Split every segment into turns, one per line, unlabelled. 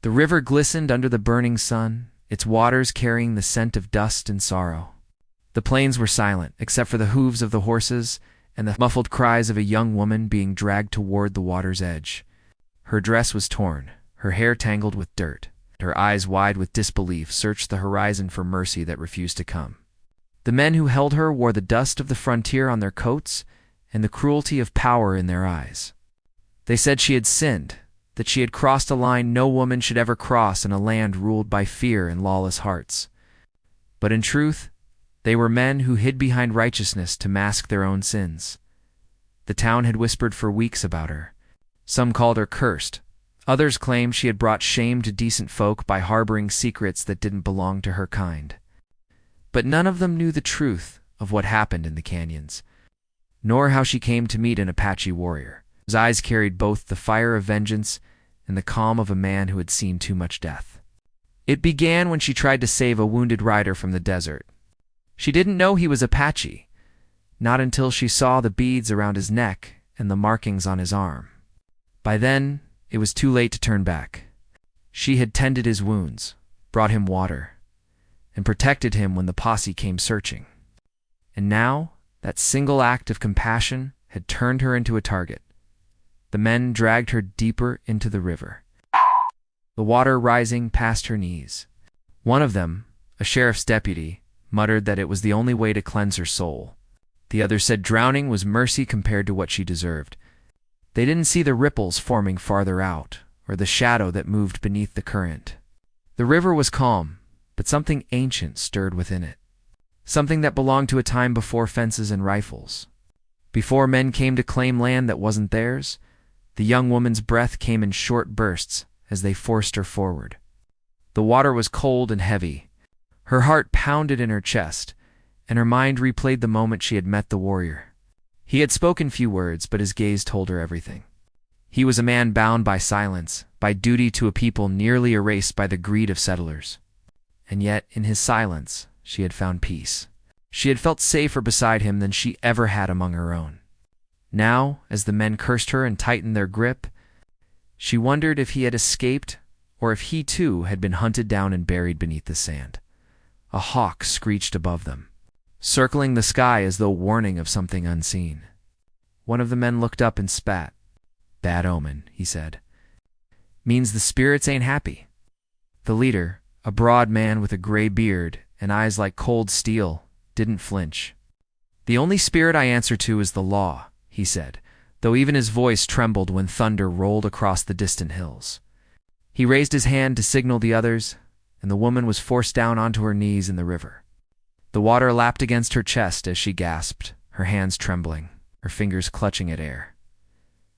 The river glistened under the burning sun, its waters carrying the scent of dust and sorrow. The plains were silent, except for the hooves of the horses and the muffled cries of a young woman being dragged toward the water's edge. Her dress was torn, her hair tangled with dirt. Her eyes wide with disbelief searched the horizon for mercy that refused to come. The men who held her wore the dust of the frontier on their coats and the cruelty of power in their eyes. They said she had sinned, that she had crossed a line no woman should ever cross in a land ruled by fear and lawless hearts. But in truth, they were men who hid behind righteousness to mask their own sins. The town had whispered for weeks about her. Some called her cursed. Others claimed she had brought shame to decent folk by harboring secrets that didn't belong to her kind. But none of them knew the truth of what happened in the canyons, nor how she came to meet an Apache warrior, whose eyes carried both the fire of vengeance and the calm of a man who had seen too much death. It began when she tried to save a wounded rider from the desert. She didn't know he was Apache, not until she saw the beads around his neck and the markings on his arm. By then, it was too late to turn back. She had tended his wounds, brought him water, and protected him when the posse came searching. And now, that single act of compassion had turned her into a target. The men dragged her deeper into the river, the water rising past her knees. One of them, a sheriff's deputy, muttered that it was the only way to cleanse her soul. The other said drowning was mercy compared to what she deserved. They didn't see the ripples forming farther out, or the shadow that moved beneath the current. The river was calm, but something ancient stirred within it. Something that belonged to a time before fences and rifles. Before men came to claim land that wasn't theirs, the young woman's breath came in short bursts as they forced her forward. The water was cold and heavy. Her heart pounded in her chest, and her mind replayed the moment she had met the warrior. He had spoken few words, but his gaze told her everything. He was a man bound by silence, by duty to a people nearly erased by the greed of settlers. And yet, in his silence, she had found peace. She had felt safer beside him than she ever had among her own. Now, as the men cursed her and tightened their grip, she wondered if he had escaped or if he too had been hunted down and buried beneath the sand. A hawk screeched above them, circling the sky as though warning of something unseen. One of the men looked up and spat. "Bad omen," he said. "Means the spirits ain't happy." The leader, a broad man with a gray beard and eyes like cold steel, didn't flinch. "The only spirit I answer to is the law," he said, though even his voice trembled when thunder rolled across the distant hills. He raised his hand to signal the others, and the woman was forced down onto her knees in the river. The water lapped against her chest as she gasped, her hands trembling, her fingers clutching at air.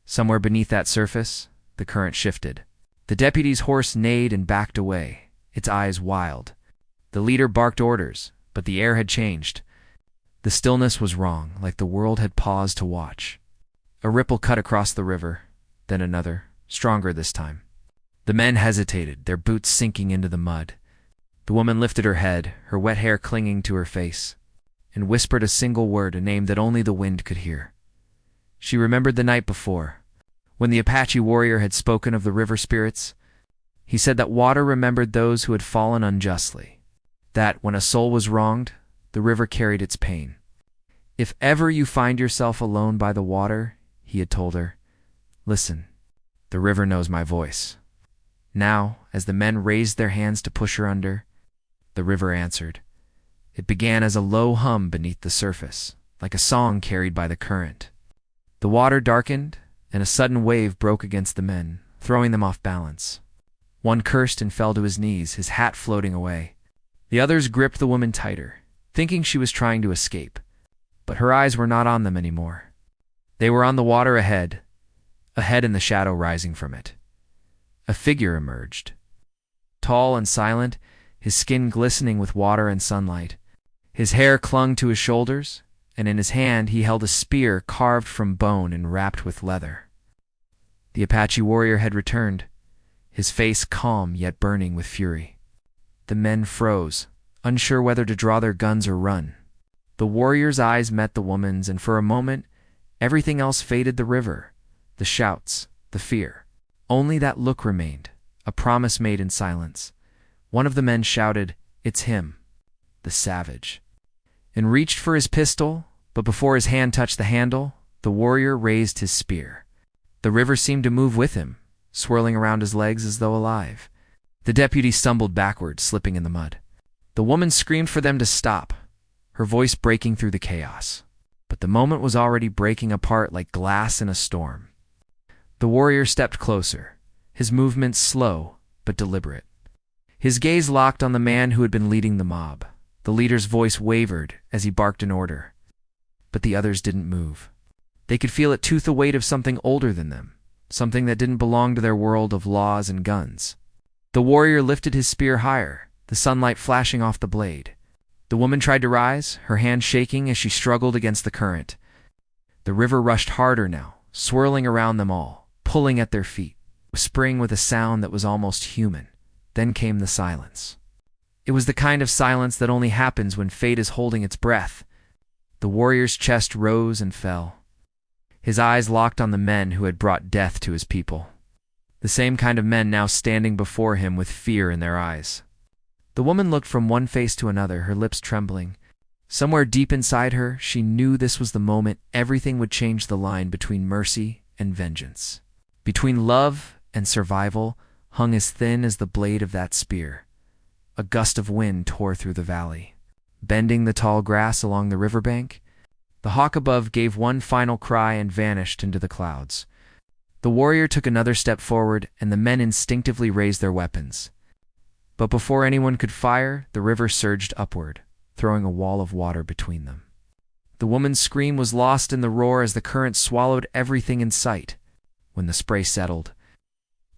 Somewhere beneath that surface, the current shifted. The deputy's horse neighed and backed away, its eyes wild. The leader barked orders, but the air had changed. The stillness was wrong, like the world had paused to watch. A ripple cut across the river, then another, stronger this time. The men hesitated, their boots sinking into the mud. The woman lifted her head, her wet hair clinging to her face, and whispered a single word, a name that only the wind could hear. She remembered the night before, when the Apache warrior had spoken of the river spirits. He said that water remembered those who had fallen unjustly, that when a soul was wronged, the river carried its pain. "If ever you find yourself alone by the water," he had told her, "listen, the river knows my voice." Now, as the men raised their hands to push her under, the river answered. It began as a low hum beneath the surface, like a song carried by the current. The water darkened, and a sudden wave broke against the men, throwing them off balance. One cursed and fell to his knees, his hat floating away. The others gripped the woman tighter, thinking she was trying to escape, but her eyes were not on them anymore. They were on the water ahead, a head in the shadow rising from it. A figure emerged. Tall and silent, his skin glistening with water and sunlight. His hair clung to his shoulders, and in his hand he held a spear carved from bone and wrapped with leather. The Apache warrior had returned, his face calm yet burning with fury. The men froze, unsure whether to draw their guns or run. The warrior's eyes met the woman's, and for a moment, everything else faded: the river, the shouts, the fear. Only that look remained, a promise made in silence. One of the men shouted, "It's him, the savage," and reached for his pistol, but before his hand touched the handle, the warrior raised his spear. The river seemed to move with him, swirling around his legs as though alive. The deputy stumbled backward, slipping in the mud. The woman screamed for them to stop, her voice breaking through the chaos. But the moment was already breaking apart like glass in a storm. The warrior stepped closer, his movements slow but deliberate. His gaze locked on the man who had been leading the mob. The leader's voice wavered as he barked an order. But the others didn't move. They could feel it tooth the weight of something older than them, something that didn't belong to their world of laws and guns. The warrior lifted his spear higher, the sunlight flashing off the blade. The woman tried to rise, her hand shaking as she struggled against the current. The river rushed harder now, swirling around them all, pulling at their feet, whispering with a sound that was almost human. Then came the silence. It was the kind of silence that only happens when fate is holding its breath. The warrior's chest rose and fell. His eyes locked on the men who had brought death to his people. The same kind of men now standing before him with fear in their eyes. The woman looked from one face to another, her lips trembling. Somewhere deep inside her, she knew this was the moment everything would change. The line between mercy and vengeance, between love and survival, hung as thin as the blade of that spear. A gust of wind tore through the valley, bending the tall grass along the riverbank. The hawk above gave one final cry and vanished into the clouds. The warrior took another step forward, and the men instinctively raised their weapons. But before anyone could fire, the river surged upward, throwing a wall of water between them. The woman's scream was lost in the roar as the current swallowed everything in sight. When the spray settled,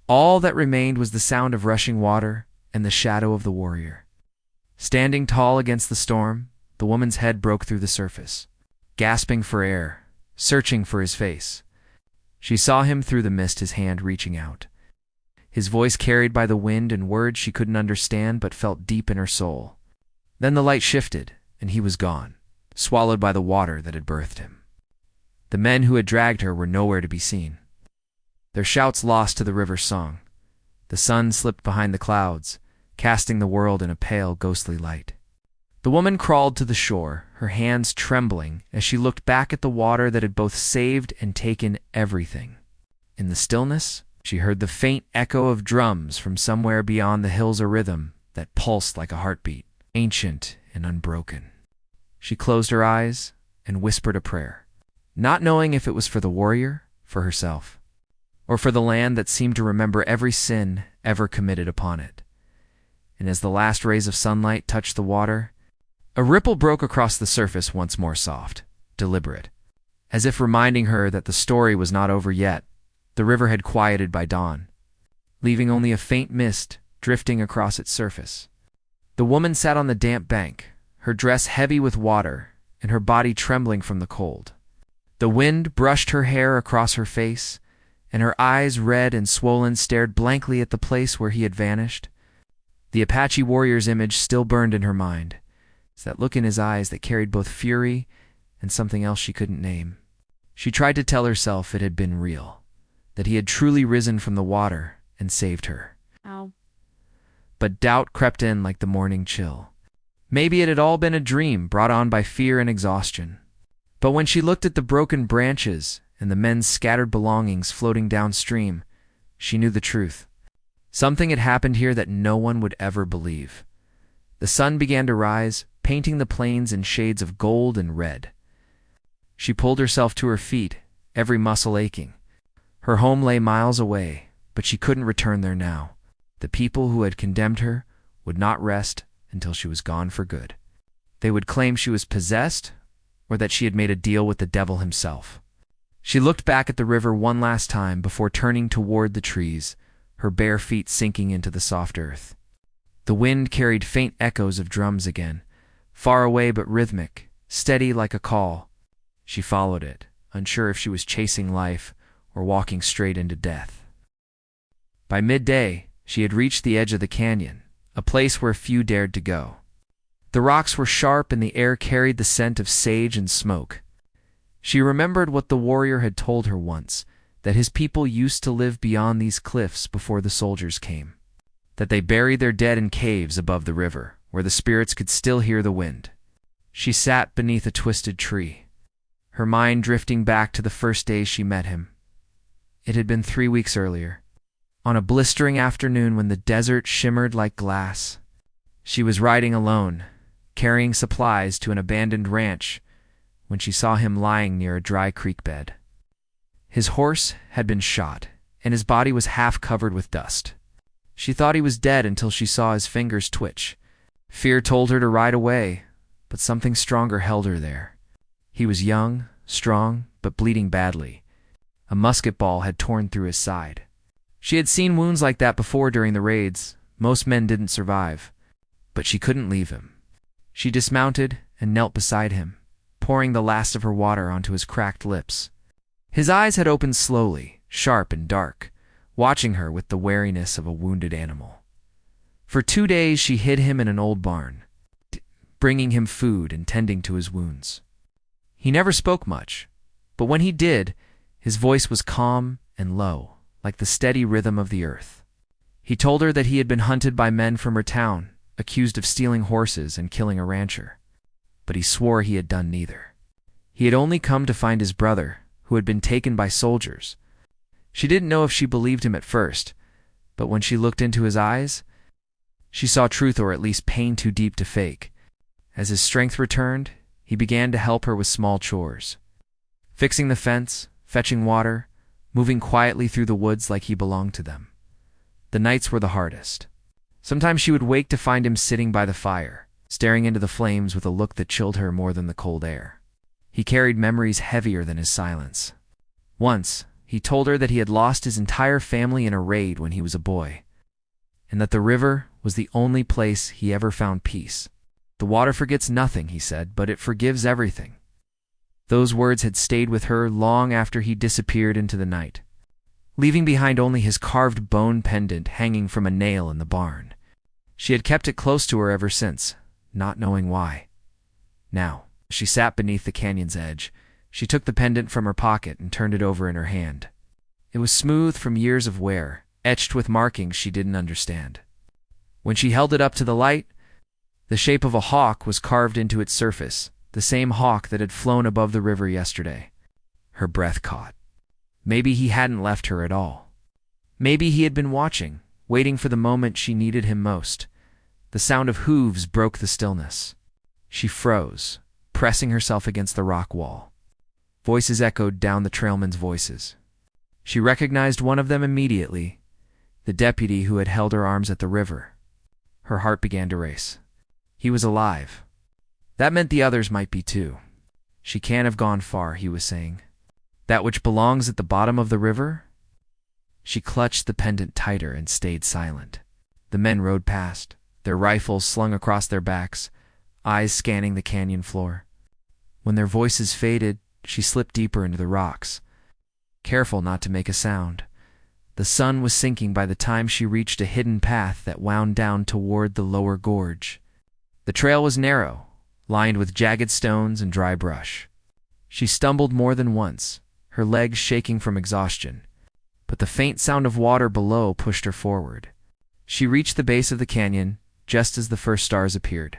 all that remained was the sound of rushing water and the shadow of the warrior. Standing tall against the storm, the woman's head broke through the surface, gasping for air, searching for his face. She saw him through the mist, his hand reaching out. His voice carried by the wind and words she couldn't understand but felt deep in her soul. Then the light shifted, and he was gone, swallowed by the water that had birthed him. The men who had dragged her were nowhere to be seen. Their shouts lost to the river's song. The sun slipped behind the clouds, casting the world in a pale, ghostly light. The woman crawled to the shore, her hands trembling as she looked back at the water that had both saved and taken everything. In the stillness, she heard the faint echo of drums from somewhere beyond the hills, a rhythm that pulsed like a heartbeat, ancient and unbroken. She closed her eyes and whispered a prayer, not knowing if it was for the warrior, for herself, or for the land that seemed to remember every sin ever committed upon it. And as the last rays of sunlight touched the water, a ripple broke across the surface, once more soft, deliberate, as if reminding her that the story was not over yet. The river had quieted by dawn, leaving only a faint mist drifting across its surface. The woman sat on the damp bank, her dress heavy with water and her body trembling from the cold. The wind brushed her hair across her face, and her eyes, red and swollen, stared blankly at the place where he had vanished. The Apache warrior's image still burned in her mind. It's that look in his eyes that carried both fury and something else she couldn't name. She tried to tell herself it had been real, that he had truly risen from the water and saved her.
Ow.
But doubt crept in like the morning chill. Maybe it had all been a dream brought on by fear and exhaustion. But when she looked at the broken branches and the men's scattered belongings floating downstream, she knew the truth. Something had happened here that no one would ever believe. The sun began to rise, painting the plains in shades of gold and red. She pulled herself to her feet, every muscle aching. Her home lay miles away, but she couldn't return there now. The people who had condemned her would not rest until she was gone for good. They would claim she was possessed, or that she had made a deal with the devil himself. She looked back at the river one last time before turning toward the trees, her bare feet sinking into the soft earth. The wind carried faint echoes of drums again, far away but rhythmic, steady like a call. She followed it, unsure if she was chasing life or walking straight into death. By midday, she had reached the edge of the canyon, a place where few dared to go. The rocks were sharp and the air carried the scent of sage and smoke. She remembered what the warrior had told her once, that his people used to live beyond these cliffs before the soldiers came. that they buried their dead in caves above the river, where the spirits could still hear the wind. She sat beneath a twisted tree, her mind drifting back to the first day she met him. It had been 3 weeks earlier, on a blistering afternoon when the desert shimmered like glass. She was riding alone, carrying supplies to an abandoned ranch, when she saw him lying near a dry creek bed. His horse had been shot, and his body was half covered with dust. She thought he was dead until she saw his fingers twitch. Fear told her to ride away, but something stronger held her there. He was young, strong, but bleeding badly. A musket ball had torn through his side. She had seen wounds like that before during the raids. Most men didn't survive. But she couldn't leave him. She dismounted and knelt beside him, pouring the last of her water onto his cracked lips. His eyes had opened slowly, sharp and dark, watching her with the wariness of a wounded animal. For 2 days she hid him in an old barn, bringing him food and tending to his wounds. He never spoke much, but when he did, his voice was calm and low, like the steady rhythm of the earth. He told her that he had been hunted by men from her town, accused of stealing horses and killing a rancher. But he swore he had done neither. He had only come to find his brother, who had been taken by soldiers. She didn't know if she believed him at first, but when she looked into his eyes, she saw truth, or at least pain too deep to fake. As his strength returned, he began to help her with small chores. Fixing the fence, fetching water, moving quietly through the woods like he belonged to them. The nights were the hardest. Sometimes she would wake to find him sitting by the fire, staring into the flames with a look that chilled her more than the cold air. He carried memories heavier than his silence. Once, he told her that he had lost his entire family in a raid when he was a boy, and that the river was the only place he ever found peace. The water forgets nothing, he said, but it forgives everything. Those words had stayed with her long after he disappeared into the night, leaving behind only his carved bone pendant hanging from a nail in the barn. She had kept it close to her ever since, not knowing why. Now, as she sat beneath the canyon's edge, she took the pendant from her pocket and turned it over in her hand. It was smooth from years of wear, etched with markings she didn't understand. When she held it up to the light, the shape of a hawk was carved into its surface, the same hawk that had flown above the river yesterday. Her breath caught. Maybe he hadn't left her at all. Maybe he had been watching, waiting for the moment she needed him most. The sound of hooves broke the stillness. She froze, pressing herself against the rock wall. Voices echoed down the trailmen's voices. She recognized one of them immediately, the deputy who had held her arms at the river. Her heart began to race. He was alive. That meant the others might be too. She can't have gone far, he was saying. That which belongs at the bottom of the river? She clutched the pendant tighter and stayed silent. The men rode past, their rifles slung across their backs, eyes scanning the canyon floor. When their voices faded, she slipped deeper into the rocks, careful not to make a sound. The sun was sinking by the time she reached a hidden path that wound down toward the lower gorge. The trail was narrow, lined with jagged stones and dry brush. She stumbled more than once, her legs shaking from exhaustion, but the faint sound of water below pushed her forward. She reached the base of the canyon just as the first stars appeared.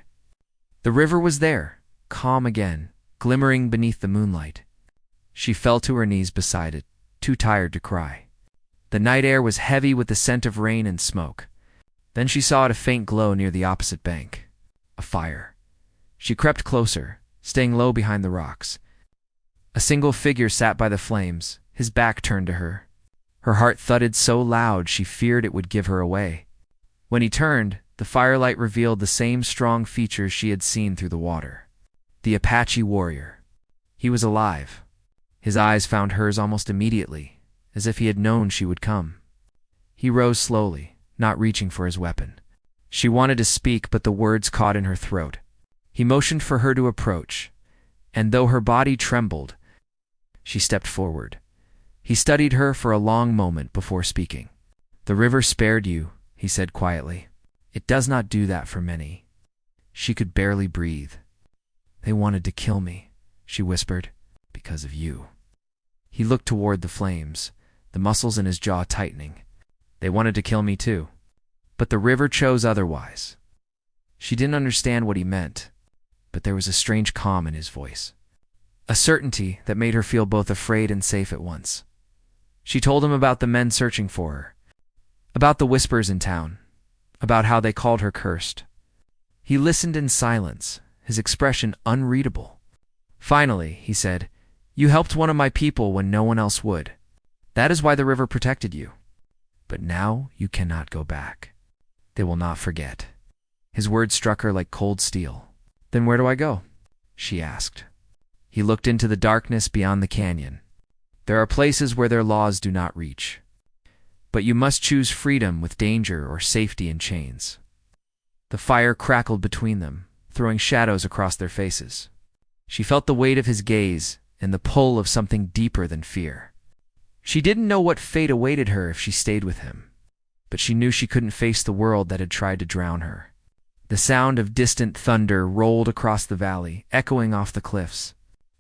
The river was there, calm again, glimmering beneath the moonlight. She fell to her knees beside it, too tired to cry. The night air was heavy with the scent of rain and smoke. Then she saw a faint glow near the opposite bank. A fire. She crept closer, staying low behind the rocks. A single figure sat by the flames, his back turned to her. Her heart thudded so loud she feared it would give her away. When he turned, the firelight revealed the same strong features she had seen through the water. The Apache warrior. He was alive. His eyes found hers almost immediately, as if he had known she would come. He rose slowly, not reaching for his weapon. She wanted to speak, but the words caught in her throat. He motioned for her to approach, and though her body trembled, she stepped forward. He studied her for a long moment before speaking. "The river spared you," he said quietly. "It does not do that for many." She could barely breathe. "They wanted to kill me," she whispered, "because of you." He looked toward the flames, the muscles in his jaw tightening. "They wanted to kill me too. But the river chose otherwise. She didn't understand what he meant, but there was a strange calm in his voice, a certainty that made her feel both afraid and safe at once. She told him about the men searching for her, about the whispers in town, about how they called her cursed. He listened in silence, his expression unreadable. Finally, he said, "You helped one of my people when no one else would. That is why the river protected you. But now you cannot go back. They will not forget." His words struck her like cold steel. "Then where do I go?" she asked. He looked into the darkness beyond the canyon. "There are places where their laws do not reach. But you must choose freedom with danger or safety in chains." The fire crackled between them, throwing shadows across their faces. She felt the weight of his gaze and the pull of something deeper than fear. She didn't know what fate awaited her if she stayed with him, but she knew she couldn't face the world that had tried to drown her. The sound of distant thunder rolled across the valley, echoing off the cliffs.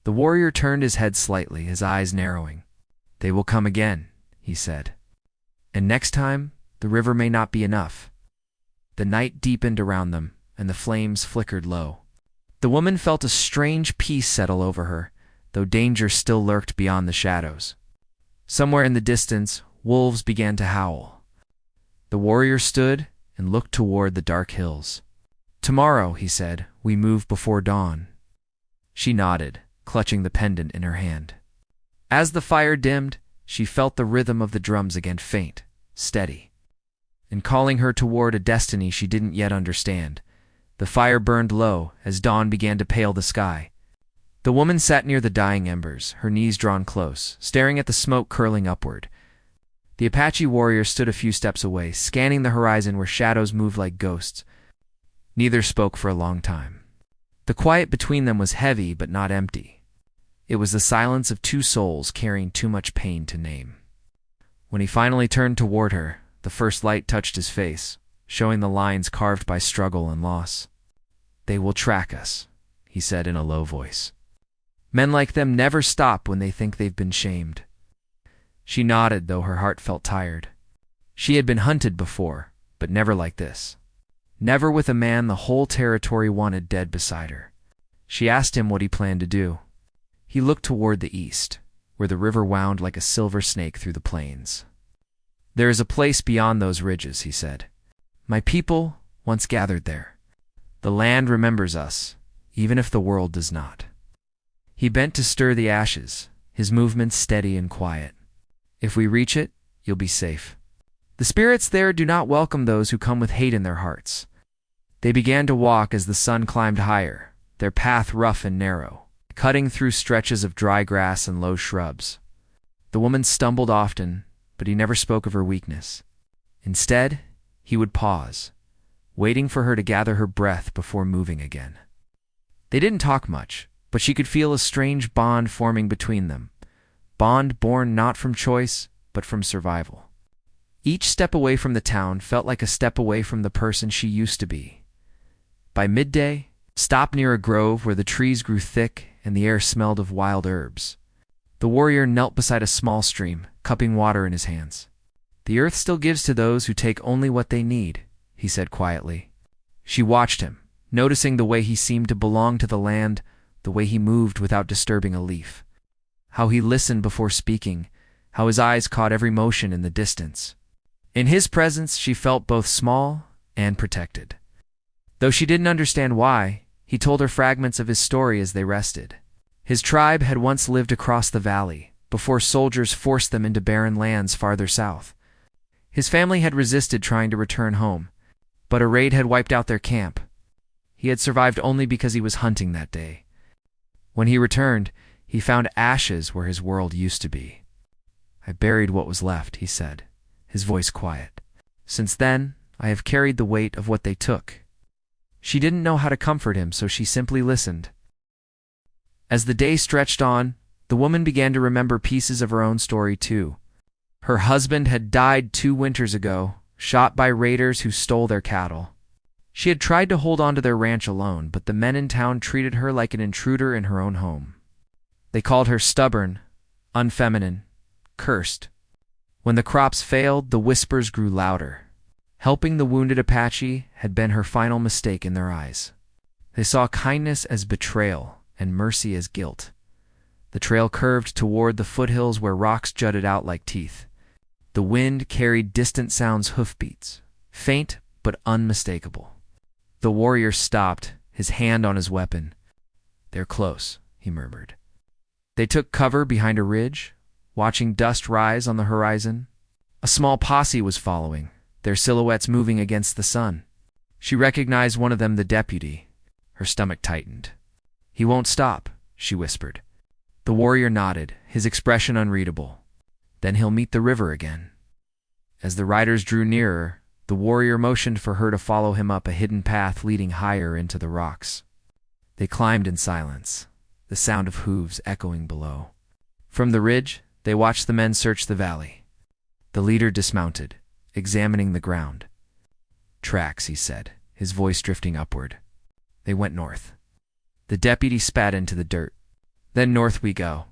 The warrior turned his head slightly, his eyes narrowing. "They will come again," he said. "And next time, the river may not be enough." The night deepened around them, and the flames flickered low. The woman felt a strange peace settle over her, though danger still lurked beyond the shadows. Somewhere in the distance, wolves began to howl. The warrior stood and looked toward the dark hills. "Tomorrow," he said, "we move before dawn." She nodded, clutching the pendant in her hand. As the fire dimmed, she felt the rhythm of the drums again, faint, steady, and calling her toward a destiny she didn't yet understand. The fire burned low as dawn began to pale the sky. The woman sat near the dying embers, her knees drawn close, staring at the smoke curling upward. The Apache warrior stood a few steps away, scanning the horizon where shadows moved like ghosts. Neither spoke for a long time. The quiet between them was heavy but not empty. It was the silence of two souls carrying too much pain to name. When he finally turned toward her, the first light touched his face, showing the lines carved by struggle and loss. "They will track us," he said in a low voice. "Men like them never stop when they think they've been shamed." She nodded, though her heart felt tired. She had been hunted before, but never like this. Never with a man the whole territory wanted dead beside her. She asked him what he planned to do. He looked toward the east, where the river wound like a silver snake through the plains. "There is a place beyond those ridges," he said. "My people once gathered there. The land remembers us, even if the world does not." He bent to stir the ashes, his movements steady and quiet. "If we reach it, you'll be safe. The spirits there do not welcome those who come with hate in their hearts." They began to walk as the sun climbed higher, their path rough and narrow, cutting through stretches of dry grass and low shrubs. The woman stumbled often, but he never spoke of her weakness. Instead, he would pause, waiting for her to gather her breath before moving again. They didn't talk much, but she could feel a strange bond forming between them, bond born not from choice, but from survival. Each step away from the town felt like a step away from the person she used to be. By midday, stopped near a grove where the trees grew thick and the air smelled of wild herbs. The warrior knelt beside a small stream, cupping water in his hands. "The earth still gives to those who take only what they need," he said quietly. She watched him, noticing the way he seemed to belong to the land, the way he moved without disturbing a leaf, how he listened before speaking, how his eyes caught every motion in the distance. In his presence, she felt both small and protected. Though she didn't understand why, he told her fragments of his story as they rested. His tribe had once lived across the valley, before soldiers forced them into barren lands farther south. His family had resisted trying to return home, but a raid had wiped out their camp. He had survived only because he was hunting that day. When he returned, he found ashes where his world used to be. "I buried what was left," he said, his voice quiet. "Since then, I have carried the weight of what they took." She didn't know how to comfort him, so she simply listened. As the day stretched on, the woman began to remember pieces of her own story too. Her husband had died 2 winters ago, shot by raiders who stole their cattle. She had tried to hold on to their ranch alone, but the men in town treated her like an intruder in her own home. They called her stubborn, unfeminine, cursed. When the crops failed, the whispers grew louder. Helping the wounded Apache had been her final mistake in their eyes. They saw kindness as betrayal and mercy as guilt. The trail curved toward the foothills where rocks jutted out like teeth. The wind carried distant sounds, hoofbeats, faint but unmistakable. The warrior stopped, his hand on his weapon. "They're close," he murmured. They took cover behind a ridge, watching dust rise on the horizon. A small posse was following, their silhouettes moving against the sun. She recognized one of them, the deputy. Her stomach tightened. "He won't stop," she whispered. The warrior nodded, his expression unreadable. "Then he'll meet the river again." As the riders drew nearer, the warrior motioned for her to follow him up a hidden path leading higher into the rocks. They climbed in silence, the sound of hooves echoing below. From the ridge, they watched the men search the valley. The leader dismounted, examining the ground. "Tracks," he said, his voice drifting upward. They went north. The deputy spat into the dirt. "Then north we go.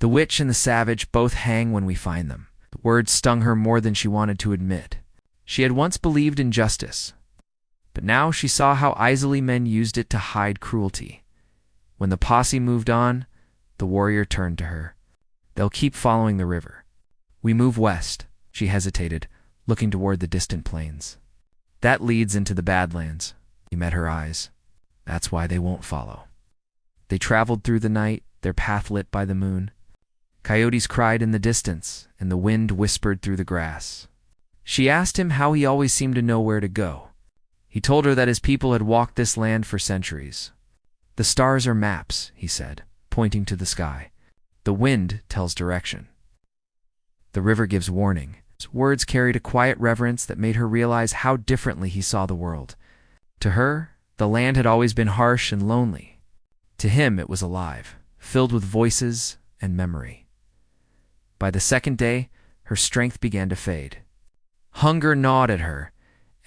The witch and the savage both hang when we find them." The words stung her more than she wanted to admit. She had once believed in justice, but now she saw how easily men used it to hide cruelty. When the posse moved on, the warrior turned to her. "They'll keep following the river. We move west," she hesitated, looking toward the distant plains. "That leads into the Badlands." He met her eyes. "That's why they won't follow." They traveled through the night, their path lit by the moon. Coyotes cried in the distance, and the wind whispered through the grass. She asked him how he always seemed to know where to go. He told her that his people had walked this land for centuries. "The stars are maps," he said, pointing to the sky. "The wind tells direction. The river gives warning." His words carried a quiet reverence that made her realize how differently he saw the world. To her, the land had always been harsh and lonely. To him, it was alive, filled with voices and memory. By the second day, her strength began to fade. Hunger gnawed at her,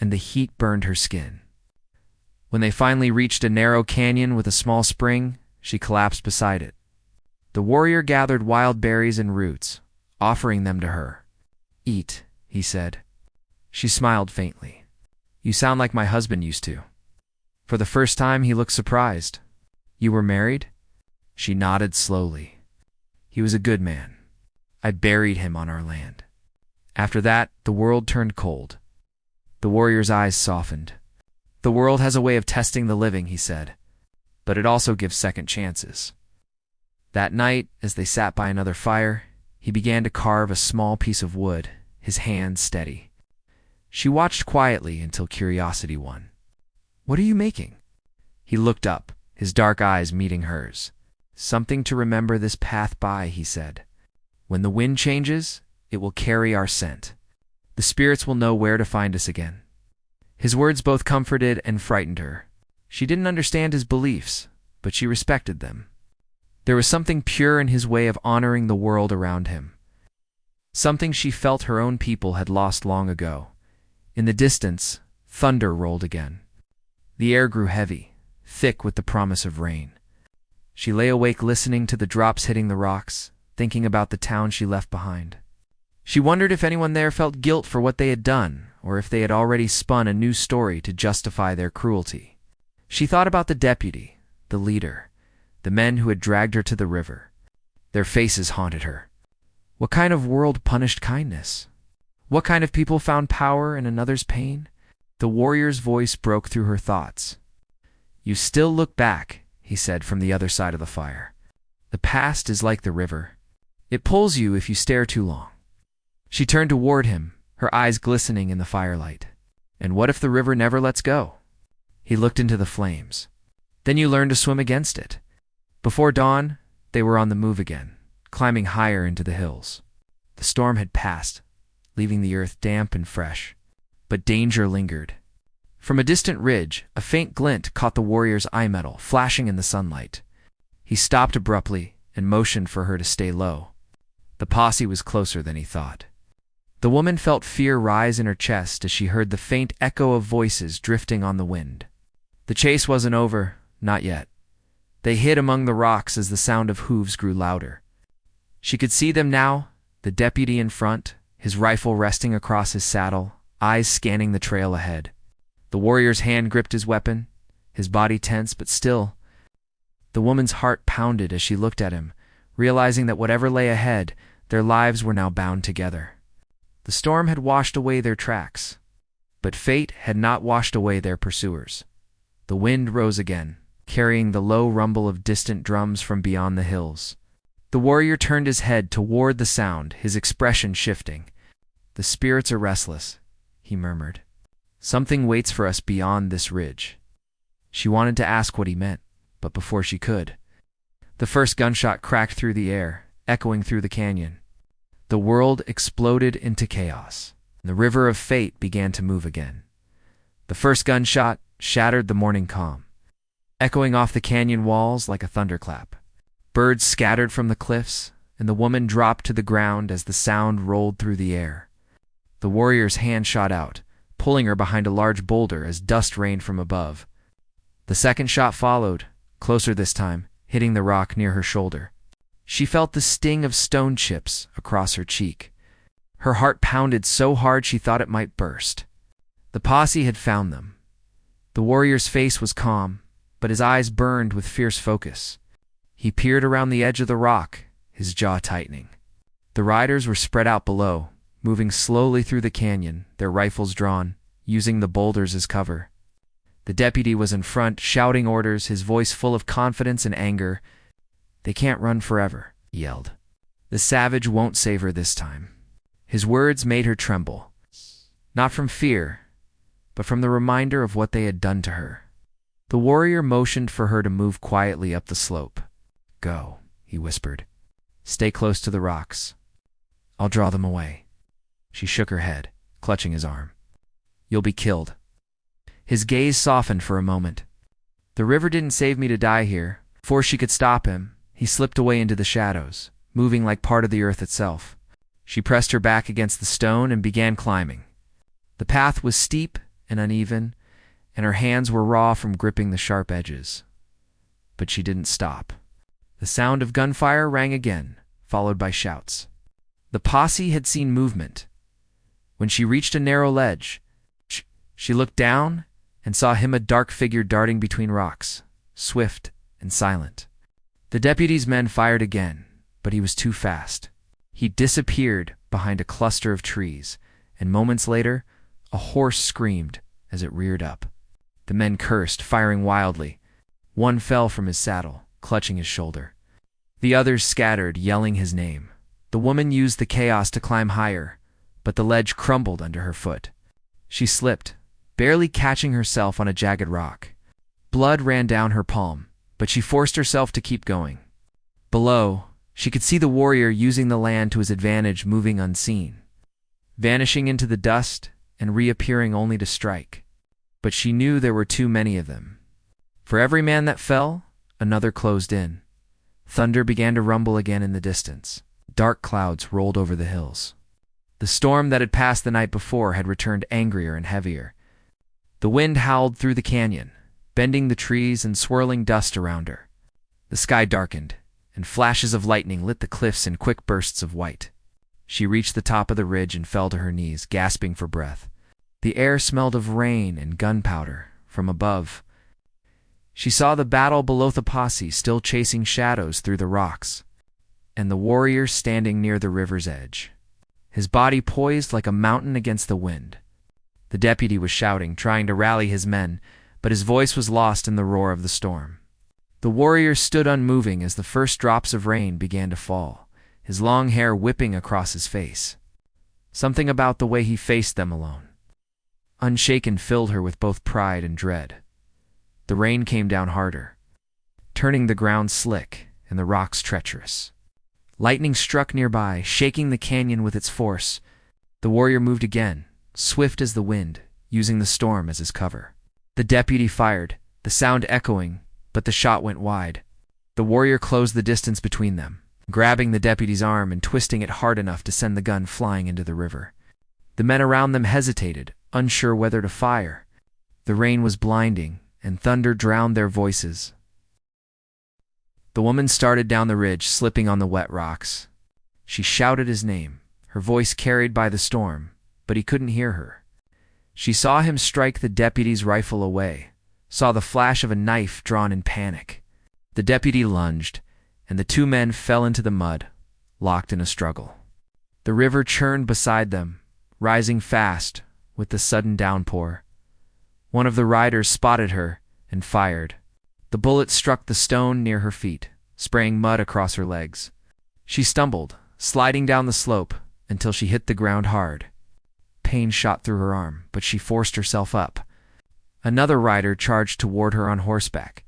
and the heat burned her skin. When they finally reached a narrow canyon with a small spring, she collapsed beside it. The warrior gathered wild berries and roots, offering them to her. "Eat," he said. She smiled faintly. "You sound like my husband used to." For the first time, he looked surprised. "You were married?" She nodded slowly. "He was a good man. I buried him on our land." After that, the world turned cold. The warrior's eyes softened. "The world has a way of testing the living," he said, "but it also gives second chances." That night, as they sat by another fire, he began to carve a small piece of wood, his hand steady. She watched quietly until curiosity won. "What are you making?" He looked up, his dark eyes meeting hers. "Something to remember this path by," he said. "When the wind changes, it will carry our scent. The spirits will know where to find us again." His words both comforted and frightened her. She didn't understand his beliefs, but she respected them. There was something pure in his way of honoring the world around him. Something she felt her own people had lost long ago. In the distance, thunder rolled again. The air grew heavy, thick with the promise of rain. She lay awake listening to the drops hitting the rocks, thinking about the town she left behind. She wondered if anyone there felt guilt for what they had done, or if they had already spun a new story to justify their cruelty. She thought about the deputy, the leader, the men who had dragged her to the river. Their faces haunted her. What kind of world punished kindness? What kind of people found power in another's pain? The warrior's voice broke through her thoughts. "You still look back," he said from the other side of the fire. "The past is like the river. It pulls you if you stare too long." She turned toward him, her eyes glistening in the firelight. "And what if the river never lets go?" He looked into the flames. "Then you learn to swim against it." Before dawn, they were on the move again, climbing higher into the hills. The storm had passed, leaving the earth damp and fresh. But danger lingered. From a distant ridge, a faint glint caught the warrior's eye metal, flashing in the sunlight. He stopped abruptly and motioned for her to stay low. The posse was closer than he thought. The woman felt fear rise in her chest as she heard the faint echo of voices drifting on the wind. The chase wasn't over, not yet. They hid among the rocks as the sound of hooves grew louder. She could see them now, the deputy in front, his rifle resting across his saddle, eyes scanning the trail ahead. The warrior's hand gripped his weapon, his body tense, but still. The woman's heart pounded as she looked at him, realizing that whatever lay ahead, their lives were now bound together. The storm had washed away their tracks, but fate had not washed away their pursuers. The wind rose again, carrying the low rumble of distant drums from beyond the hills. The warrior turned his head toward the sound, his expression shifting. "The spirits are restless," he murmured. "Something waits for us beyond this ridge." She wanted to ask what he meant, but before she could, the first gunshot cracked through the air, echoing through the canyon. The world exploded into chaos. The river of fate began to move again. The first gunshot shattered the morning calm, echoing off the canyon walls like a thunderclap. Birds scattered from the cliffs, and the woman dropped to the ground as the sound rolled through the air. The warrior's hand shot out, pulling her behind a large boulder as dust rained from above. The second shot followed, closer this time, hitting the rock near her shoulder. She felt the sting of stone chips across her cheek. Her heart pounded so hard she thought it might burst. The posse had found them. The warrior's face was calm, but his eyes burned with fierce focus. He peered around the edge of the rock, his jaw tightening. The riders were spread out below, moving slowly through the canyon, their rifles drawn, using the boulders as cover. The deputy was in front, shouting orders, his voice full of confidence and anger. "They can't run forever," he yelled. "The savage won't save her this time." His words made her tremble, not from fear, but from the reminder of what they had done to her. The warrior motioned for her to move quietly up the slope. "Go," he whispered. "Stay close to the rocks. I'll draw them away." She shook her head, clutching his arm. "You'll be killed." His gaze softened for a moment. "The river didn't save me to die here." Before she could stop him, he slipped away into the shadows, moving like part of the earth itself. She pressed her back against the stone and began climbing. The path was steep and uneven, and her hands were raw from gripping the sharp edges. But she didn't stop. The sound of gunfire rang again, followed by shouts. The posse had seen movement. When she reached a narrow ledge, she looked down and saw him, a dark figure darting between rocks, swift and silent. The deputy's men fired again, but he was too fast. He disappeared behind a cluster of trees, and moments later, a horse screamed as it reared up. The men cursed, firing wildly. One fell from his saddle, clutching his shoulder. The others scattered, yelling his name. The woman used the chaos to climb higher, but the ledge crumbled under her foot. She slipped, barely catching herself on a jagged rock. Blood ran down her palm, but she forced herself to keep going. Below, she could see the warrior using the land to his advantage, moving unseen, vanishing into the dust and reappearing only to strike. But she knew there were too many of them. For every man that fell, another closed in. Thunder began to rumble again in the distance. Dark clouds rolled over the hills. The storm that had passed the night before had returned angrier and heavier. The wind howled through the canyon, bending the trees and swirling dust around her. The sky darkened, and flashes of lightning lit the cliffs in quick bursts of white. She reached the top of the ridge and fell to her knees, gasping for breath. The air smelled of rain and gunpowder. From above, she saw the battle below, the posse still chasing shadows through the rocks, and the warrior standing near the river's edge, his body poised like a mountain against the wind. The deputy was shouting, trying to rally his men, but his voice was lost in the roar of the storm. The warrior stood unmoving as the first drops of rain began to fall, his long hair whipping across his face. Something about the way he faced them alone, unshaken, filled her with both pride and dread. The rain came down harder, turning the ground slick and the rocks treacherous. Lightning struck nearby, shaking the canyon with its force. The warrior moved again, swift as the wind, using the storm as his cover. The deputy fired, the sound echoing, but the shot went wide. The warrior closed the distance between them, grabbing the deputy's arm and twisting it hard enough to send the gun flying into the river. The men around them hesitated, unsure whether to fire. The rain was blinding, and thunder drowned their voices. The woman started down the ridge, slipping on the wet rocks. She shouted his name, her voice carried by the storm, but he couldn't hear her. She saw him strike the deputy's rifle away, saw the flash of a knife drawn in panic. The deputy lunged, and the two men fell into the mud, locked in a struggle. The river churned beside them, rising fast with the sudden downpour. One of the riders spotted her and fired. The bullet struck the stone near her feet, spraying mud across her legs. She stumbled, sliding down the slope until she hit the ground hard. Pain shot through her arm, but she forced herself up. Another rider charged toward her on horseback,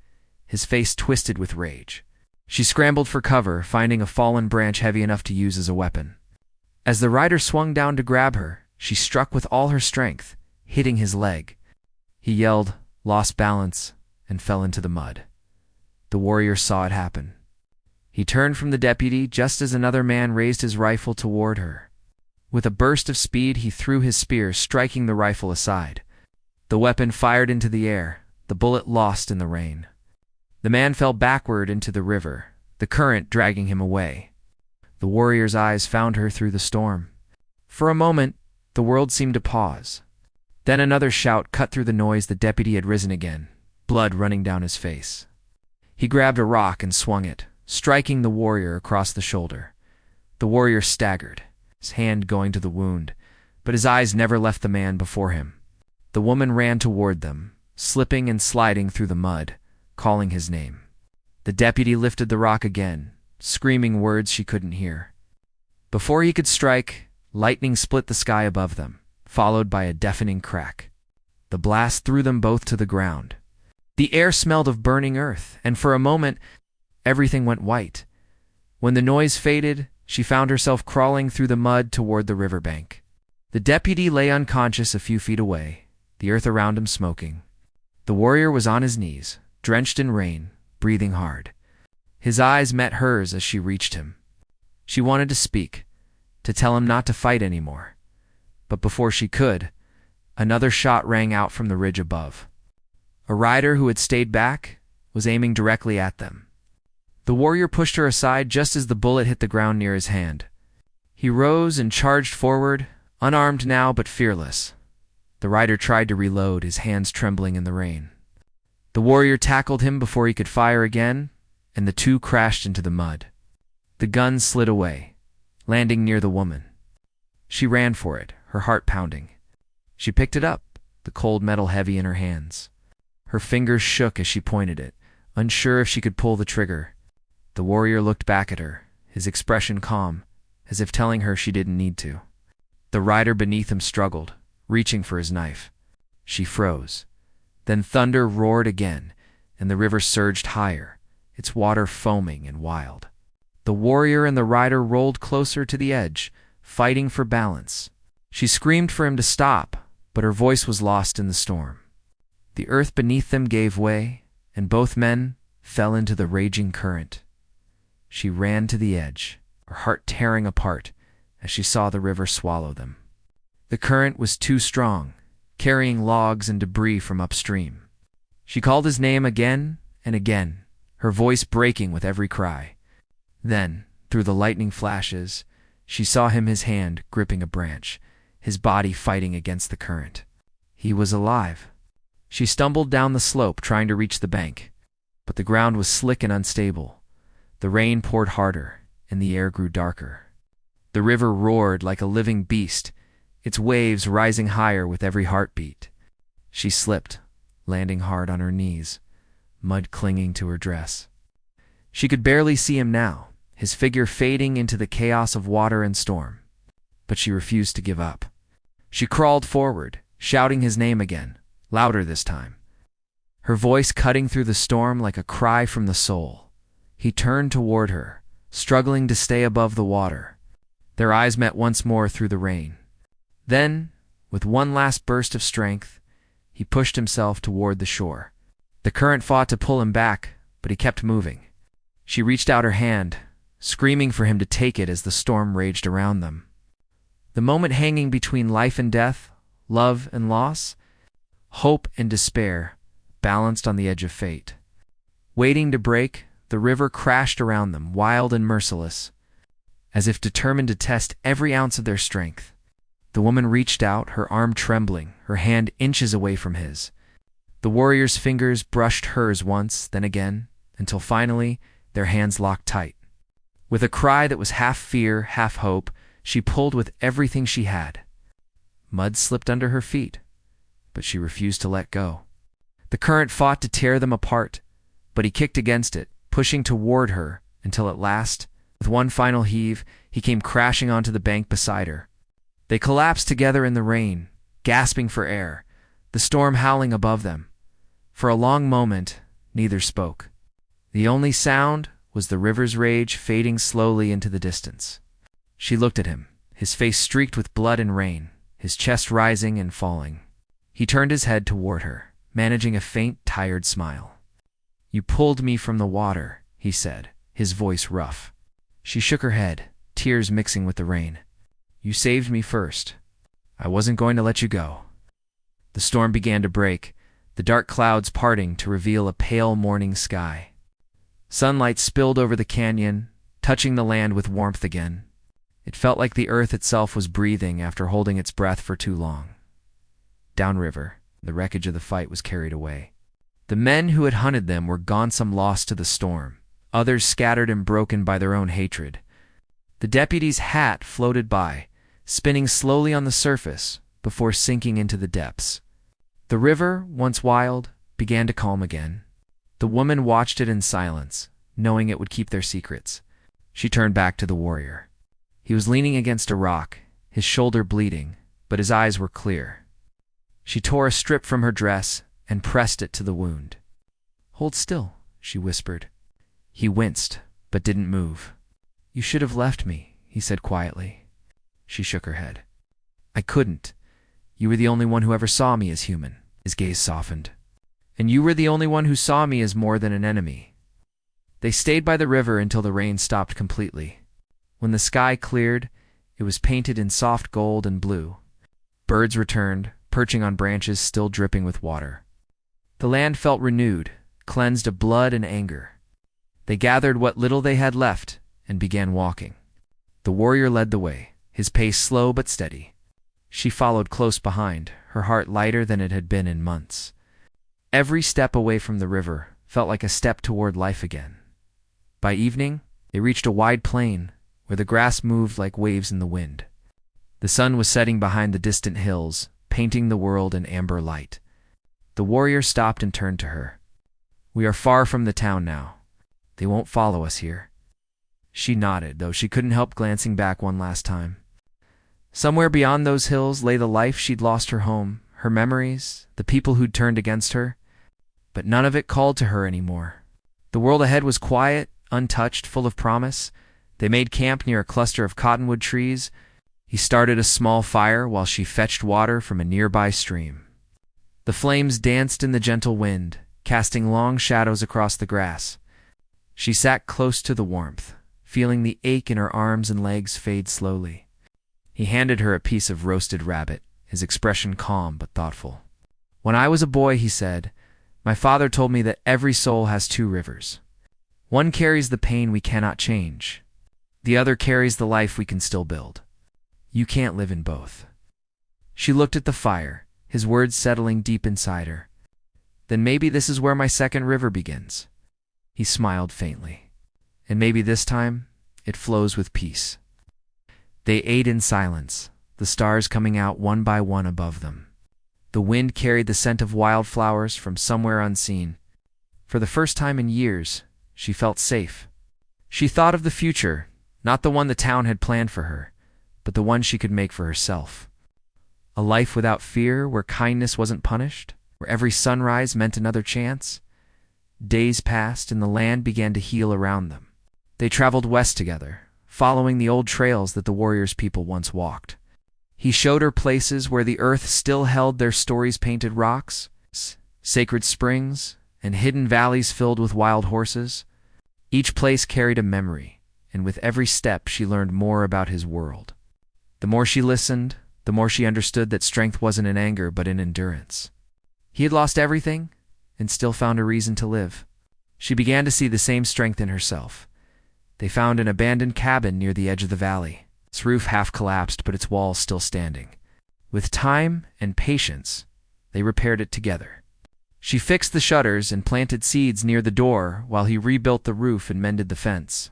his face twisted with rage. She scrambled for cover, finding a fallen branch heavy enough to use as a weapon. As the rider swung down to grab her, she struck with all her strength, hitting his leg. He yelled, lost balance, and fell into the mud. The warrior saw it happen. He turned from the deputy just as another man raised his rifle toward her. With a burst of speed, he threw his spear, striking the rifle aside. The weapon fired into the air, the bullet lost in the rain. The man fell backward into the river, the current dragging him away. The warrior's eyes found her through the storm. For a moment, the world seemed to pause. Then another shout cut through the noise. The deputy had risen again, blood running down his face. He grabbed a rock and swung it, striking the warrior across the shoulder. The warrior staggered, his hand going to the wound, but his eyes never left the man before him. The woman ran toward them, slipping and sliding through the mud, calling his name. The deputy lifted the rock again, screaming words she couldn't hear. Before he could strike, lightning split the sky above them, followed by a deafening crack. The blast threw them both to the ground. The air smelled of burning earth, and for a moment, everything went white. When the noise faded, she found herself crawling through the mud toward the riverbank. The deputy lay unconscious a few feet away, the earth around him smoking. The warrior was on his knees, drenched in rain, breathing hard. His eyes met hers as she reached him. She wanted to speak, to tell him not to fight anymore. But before she could, another shot rang out from the ridge above. A rider who had stayed back was aiming directly at them. The warrior pushed her aside just as the bullet hit the ground near his hand. He rose and charged forward, unarmed now but fearless. The rider tried to reload, his hands trembling in the rain. The warrior tackled him before he could fire again, and the two crashed into the mud. The gun slid away, landing near the woman. She ran for it, her heart pounding. She picked it up, the cold metal heavy in her hands. Her fingers shook as she pointed it, unsure if she could pull the trigger. The warrior looked back at her, his expression calm, as if telling her she didn't need to. The rider beneath him struggled, reaching for his knife. She froze. Then thunder roared again, and the river surged higher, its water foaming and wild. The warrior and the rider rolled closer to the edge, fighting for balance. She screamed for him to stop, but her voice was lost in the storm. The earth beneath them gave way, and both men fell into the raging current. She ran to the edge, her heart tearing apart as she saw the river swallow them. The current was too strong, carrying logs and debris from upstream. She called his name again and again, her voice breaking with every cry. Then, through the lightning flashes, she saw him, his hand gripping a branch, his body fighting against the current. He was alive. She stumbled down the slope trying to reach the bank, but the ground was slick and unstable. The rain poured harder, and the air grew darker. The river roared like a living beast, its waves rising higher with every heartbeat. She slipped, landing hard on her knees, mud clinging to her dress. She could barely see him now, his figure fading into the chaos of water and storm. But she refused to give up. She crawled forward, shouting his name again, louder this time. Her voice cutting through the storm like a cry from the soul. He turned toward her, struggling to stay above the water. Their eyes met once more through the rain. Then, with one last burst of strength, he pushed himself toward the shore. The current fought to pull him back, but he kept moving. She reached out her hand, screaming for him to take it as the storm raged around them. The moment hanging between life and death, love and loss, hope and despair, balanced on the edge of fate. Waiting to break, the river crashed around them, wild and merciless, as if determined to test every ounce of their strength. The woman reached out, her arm trembling, her hand inches away from his. The warrior's fingers brushed hers once, then again, until finally their hands locked tight. With a cry that was half fear, half hope, she pulled with everything she had. Mud slipped under her feet, but she refused to let go. The current fought to tear them apart, but he kicked against it, pushing toward her until at last, with one final heave, he came crashing onto the bank beside her. They collapsed together in the rain, gasping for air, the storm howling above them. For a long moment, neither spoke. The only sound was the river's rage fading slowly into the distance. She looked at him, his face streaked with blood and rain, his chest rising and falling. He turned his head toward her, managing a faint, tired smile. "You pulled me from the water," he said, his voice rough. She shook her head, tears mixing with the rain. "You saved me first. I wasn't going to let you go." The storm began to break, the dark clouds parting to reveal a pale morning sky. Sunlight spilled over the canyon, touching the land with warmth again. It felt like the earth itself was breathing after holding its breath for too long. Downriver, the wreckage of the fight was carried away. The men who had hunted them were gone, some lost to the storm, others scattered and broken by their own hatred. The deputy's hat floated by, spinning slowly on the surface before sinking into the depths. The river, once wild, began to calm again. The woman watched it in silence, knowing it would keep their secrets. She turned back to the warrior. He was leaning against a rock, his shoulder bleeding, but his eyes were clear. She tore a strip from her dress and pressed it to the wound. "Hold still," she whispered. He winced, but didn't move. "You should have left me," he said quietly. She shook her head. "I couldn't. You were the only one who ever saw me as human." His gaze softened. "And you were the only one who saw me as more than an enemy." They stayed by the river until the rain stopped completely. When the sky cleared, it was painted in soft gold and blue. Birds returned, perching on branches still dripping with water. The land felt renewed, cleansed of blood and anger. They gathered what little they had left and began walking. The warrior led the way, his pace slow but steady. She followed close behind, her heart lighter than it had been in months. Every step away from the river felt like a step toward life again. By evening, they reached a wide plain where the grass moved like waves in the wind. The sun was setting behind the distant hills, painting the world in amber light. The warrior stopped and turned to her. "We are far from the town now. They won't follow us here." She nodded, though she couldn't help glancing back one last time. Somewhere beyond those hills lay the life she'd lost, her home, her memories, the people who'd turned against her. But none of it called to her anymore. The world ahead was quiet, untouched, full of promise. They made camp near a cluster of cottonwood trees. He started a small fire while she fetched water from a nearby stream. The flames danced in the gentle wind, casting long shadows across the grass. She sat close to the warmth, feeling the ache in her arms and legs fade slowly. He handed her a piece of roasted rabbit, his expression calm but thoughtful. "When I was a boy," he said, "my father told me that every soul has two rivers. One carries the pain we cannot change. The other carries the life we can still build. You can't live in both." She looked at the fire, his words settling deep inside her. "Then maybe this is where my second river begins." He smiled faintly. "And maybe this time, it flows with peace." They ate in silence, the stars coming out one by one above them. The wind carried the scent of wildflowers from somewhere unseen. For the first time in years, she felt safe. She thought of the future, not the one the town had planned for her, but the one she could make for herself. A life without fear, where kindness wasn't punished, where every sunrise meant another chance. Days passed and the land began to heal around them. They traveled west together, following the old trails that the warrior's people once walked. He showed her places where the earth still held their stories, painted rocks, sacred springs, and hidden valleys filled with wild horses. Each place carried a memory, and with every step she learned more about his world. The more she listened, the more she understood that strength wasn't in anger but in endurance. He had lost everything, and still found a reason to live. She began to see the same strength in herself. They found an abandoned cabin near the edge of the valley, its roof half collapsed but its walls still standing. With time and patience, they repaired it together. She fixed the shutters and planted seeds near the door while he rebuilt the roof and mended the fence.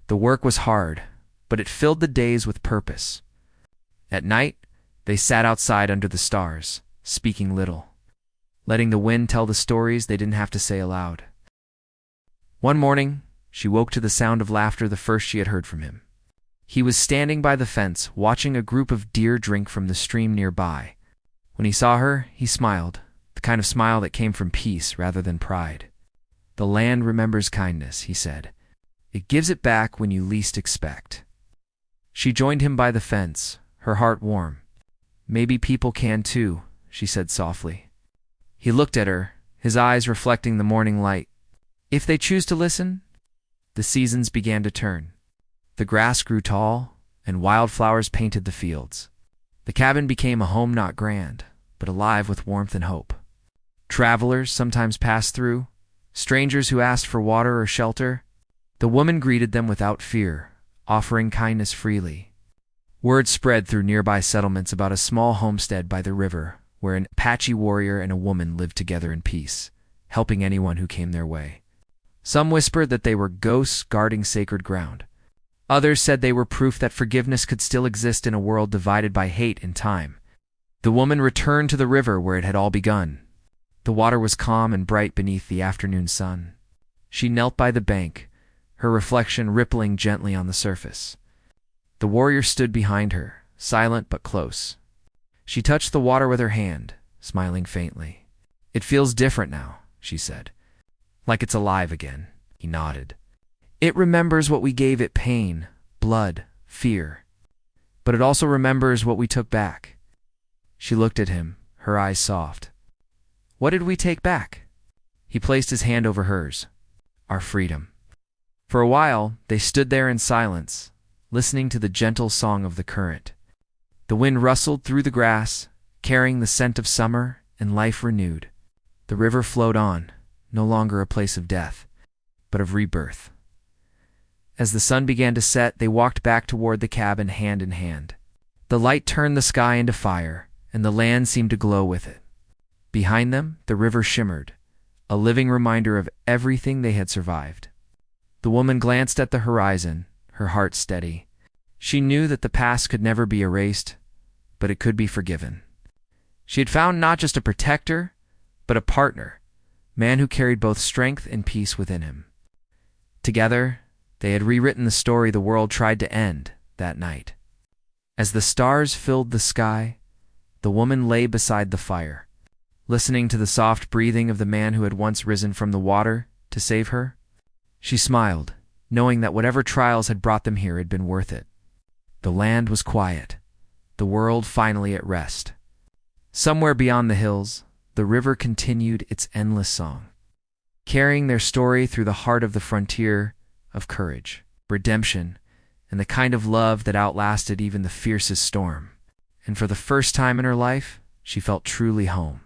The work was hard, but it filled the days with purpose. At night, they sat outside under the stars, speaking little, letting the wind tell the stories they didn't have to say aloud. One morning, she woke to the sound of laughter, the first she had heard from him. He was standing by the fence, watching a group of deer drink from the stream nearby. When he saw her, he smiled, the kind of smile that came from peace rather than pride. "The land remembers kindness," he said. "It gives it back when you least expect." She joined him by the fence, her heart warm. "Maybe people can too," she said softly. He looked at her, his eyes reflecting the morning light. "If they choose to listen." The seasons began to turn. The grass grew tall, and wildflowers painted the fields. The cabin became a home not grand, but alive with warmth and hope. Travelers sometimes passed through, strangers who asked for water or shelter. The woman greeted them without fear, offering kindness freely. Word spread through nearby settlements about a small homestead by the river where an Apache warrior and a woman lived together in peace, helping anyone who came their way. Some whispered that they were ghosts guarding sacred ground. Others said they were proof that forgiveness could still exist in a world divided by hate and time. The woman returned to the river where it had all begun. The water was calm and bright beneath the afternoon sun. She knelt by the bank, her reflection rippling gently on the surface. The warrior stood behind her, silent but close. She touched the water with her hand, smiling faintly. "It feels different now," she said. "Like it's alive again." He nodded. "It remembers what we gave it: pain, blood, fear. But it also remembers what we took back." She looked at him, her eyes soft. "What did we take back?" He placed his hand over hers. "Our freedom." For a while, they stood there in silence, listening to the gentle song of the current. The wind rustled through the grass, carrying the scent of summer and life renewed. The river flowed on, no longer a place of death, but of rebirth. As the sun began to set, they walked back toward the cabin hand in hand. The light turned the sky into fire, and the land seemed to glow with it. Behind them, the river shimmered, a living reminder of everything they had survived. The woman glanced at the horizon, her heart steady. She knew that the past could never be erased, but it could be forgiven. She had found not just a protector, but a partner, man who carried both strength and peace within him. Together, they had rewritten the story the world tried to end that night. As the stars filled the sky, the woman lay beside the fire, listening to the soft breathing of the man who had once risen from the water to save her. She smiled, knowing that whatever trials had brought them here had been worth it. The land was quiet, the world finally at rest. Somewhere beyond the hills, the river continued its endless song, carrying their story through the heart of the frontier of courage, redemption, and the kind of love that outlasted even the fiercest storm. And for the first time in her life, she felt truly home.